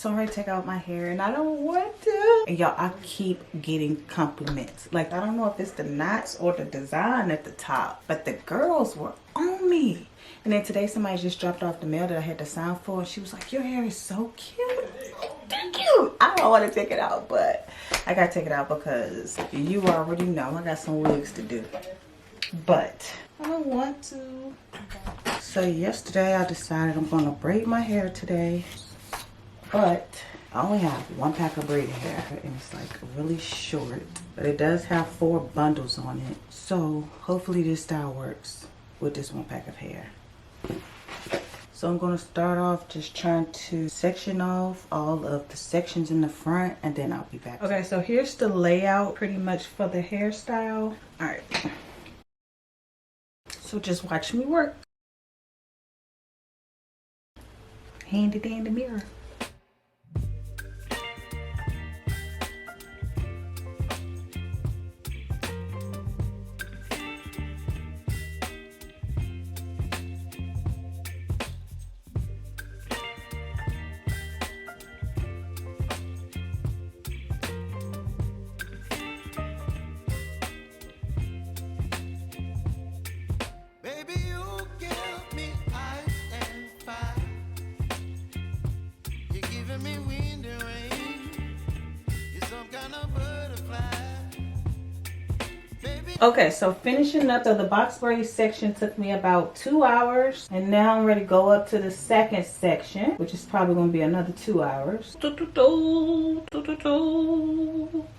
So I'm ready to take out my hair and I don't want to. And y'all, I keep getting compliments. Like, I don't know if it's the knots or the design at the top, but the girls were on me. And then today somebody just dropped off the mail that I had to sign for. And she was like, your hair is so cute. Thank you. I don't want to take it out, but I got to take it out because you already know I got some wigs to do. But I don't want to. So yesterday I decided I'm going to braid my hair today. But I only have one pack of braided hair and it's like really short. But it does have 4 bundles on it. So hopefully this style works with this one pack of hair. So I'm going to start off just trying to section off all of the sections in the front and then I'll be back. Okay, so here's the layout pretty much for the hairstyle. All right. So just watch me work. Handy dandy mirror. Okay, so finishing up the box braid section took me about 2 hours. And now I'm ready to go up to the second section, which is probably going to be another 2 hours.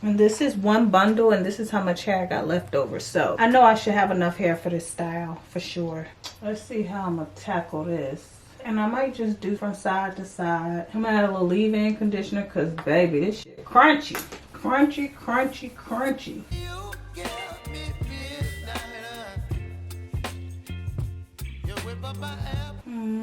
And this is one bundle and this is how much hair I got left over. So I know I should have enough hair for this style for sure. Let's see how I'm going to tackle this. And I might just do from side to side. I'm going to add a little leave-in conditioner because baby, this shit crunchy. Crunchy, crunchy, crunchy.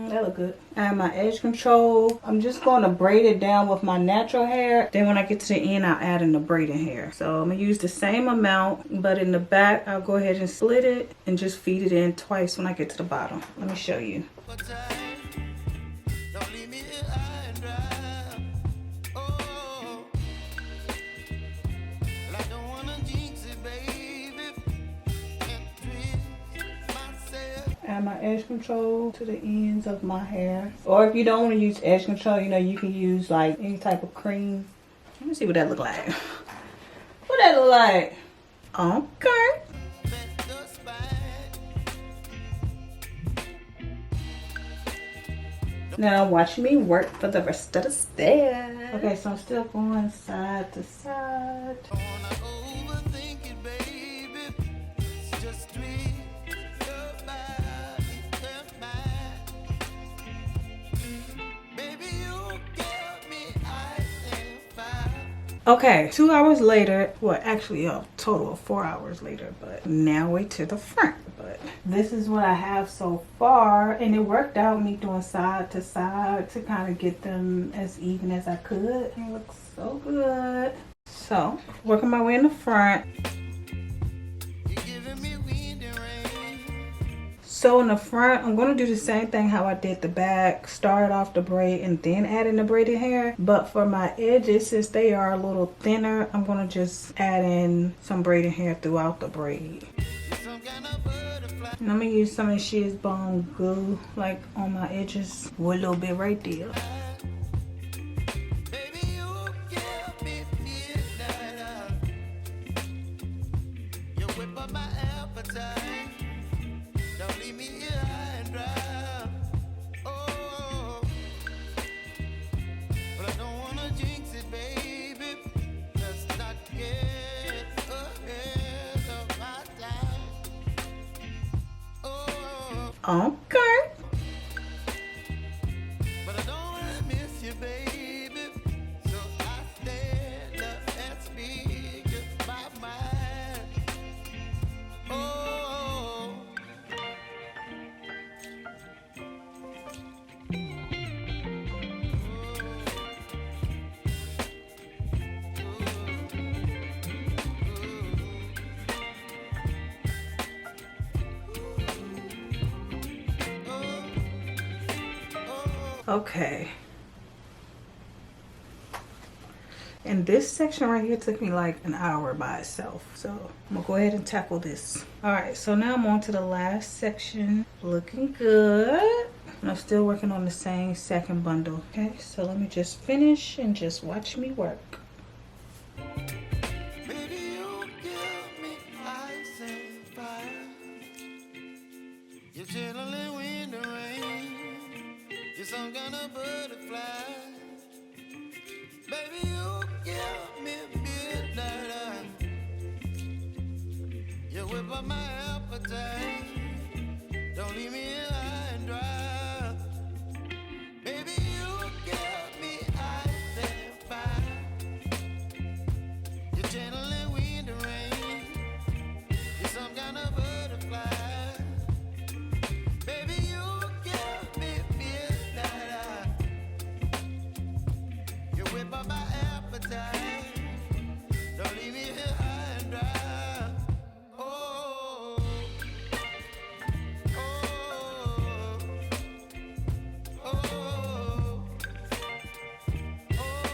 That look good. I have my edge control. I'm just going to braid it down with my natural hair. Then when I get to the end, I'll add in the braiding hair. So I'm going to use the same amount, but in the back, I'll go ahead and split it and just feed it in twice when I get to the bottom. Let me show you. Add my edge control to the ends of my hair. Or if you don't want to use edge control, you know, you can use like any type of cream. Let me see what that look like. What that look like? Okay. Now watch me work for the rest of the step. Okay, so I'm still going side to side. Okay, 2 hours later, well actually a total of 4 hours later, but now we're to the front. But this is what I have so far, and it worked out me doing side to side to kind of get them as even as I could. It looks so good. So, working my way in the front. So in the front, I'm going to do the same thing how I did the back. Start off the braid and then add in the braided hair. But for my edges, since they are a little thinner, I'm going to just add in some braided hair throughout the braid. And I'm going to use some of the Shears Bone glue like on my edges with a little bit right there. Okay. But I don't wanna miss you, baby. So I stand up and speak just my mind. Oh. Okay. And this section right here took me like an hour by itself. So I'm gonna go ahead and tackle this. All right, so now I'm on to the last section. Looking good. And I'm still working on the same second bundle. Okay, so let me just finish and just watch me work. Some kind of butterfly, baby, you give me midnight. You whip up my appetite. Don't leave me here high and dry. Baby, you give me ice and fire. You're channeling wind and rain. You're some kind of butterfly. Baby, you give me whip up my appetite. Don't leave me here high and dry. Oh, oh, oh, oh,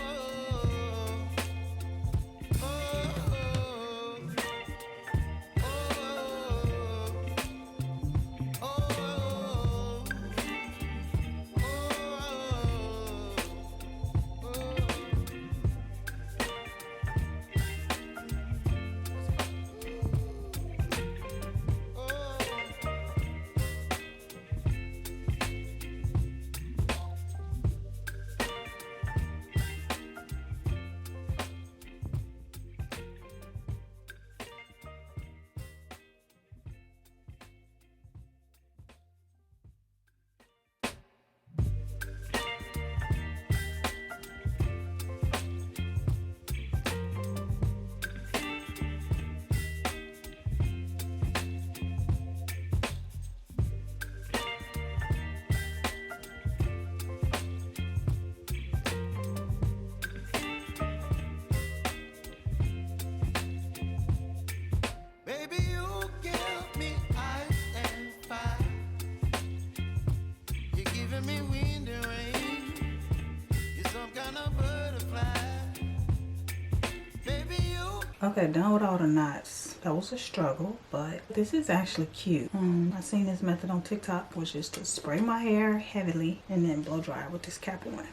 Okay, done with all the knots. That was a struggle, but this is actually cute. I seen this method on TikTok, which is to spray my hair heavily and then blow dry with this cap on.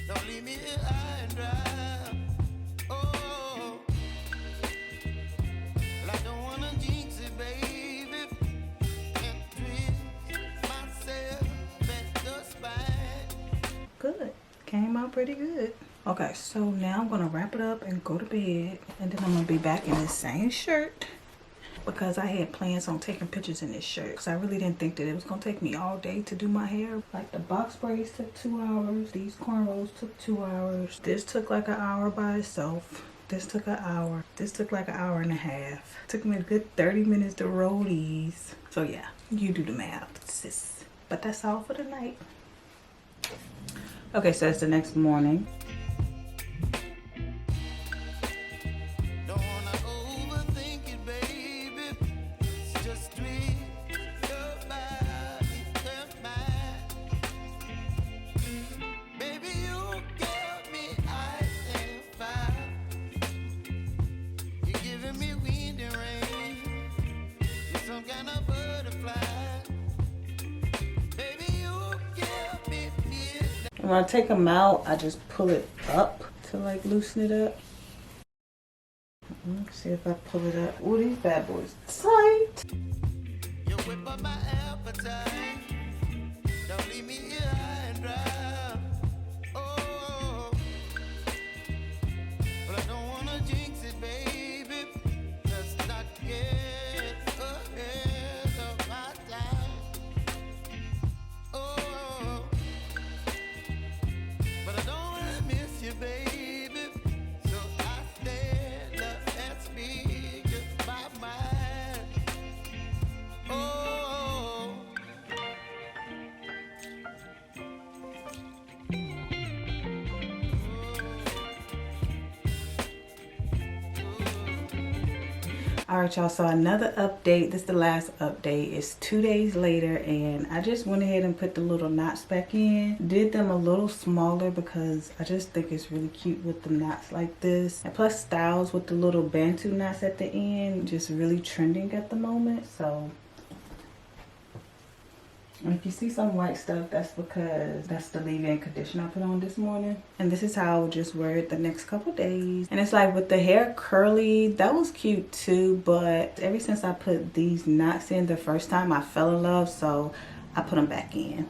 Don't leave me here high and dry. Oh, I don't wanna jinx it, baby, and twist myself at the spine. Good. Came out pretty good. Okay, so now I'm gonna wrap it up and go to bed, and then I'm gonna be back in the same shirt because I had plans on taking pictures in this shirt because I really didn't think that it was gonna take me all day to do my hair. Like the box braids took 2 hours, these cornrows took 2 hours, this took like an hour by itself, this took an hour, this took like an hour and a half. It took me a good 30 minutes to roll these. So yeah, you do the math, sis. But that's all for the night. Okay, so it's the next morning. When I take them out, I just pull it up to like loosen it up. Let's see if I pull it up. Oh, these bad boys tight. You whip up my appetite. Don't leave me here high and dry. Oh, but I don't wanna jinx it, baby. Let's not get ahead of my time. Oh, but I don't wanna miss you, baby. So I stand up and speak just my mind. All right, y'all, so another update. This is the last update. It's 2 days later, and I just went ahead and put the little knots back in. Did them a little smaller because I just think it's really cute with the knots like this. And plus, styles with the little Bantu knots at the end just really trending at the moment. So if you see some white stuff, that's because that's the leave-in conditioner I put on this morning. And this is how I'll just wear it the next couple days. And it's like with the hair curly, that was cute too. But ever since I put these knots in the first time, I fell in love. So I put them back in.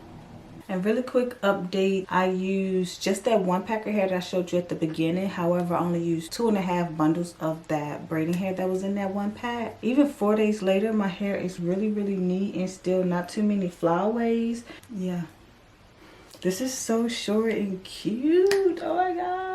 And really quick update, I used just that one pack of hair that I showed you at the beginning. However, I only used 2.5 bundles of that braiding hair that was in that one pack. Even 4 days later, my hair is really neat and still not too many flyaways. Yeah, this is so short and cute. Oh my god.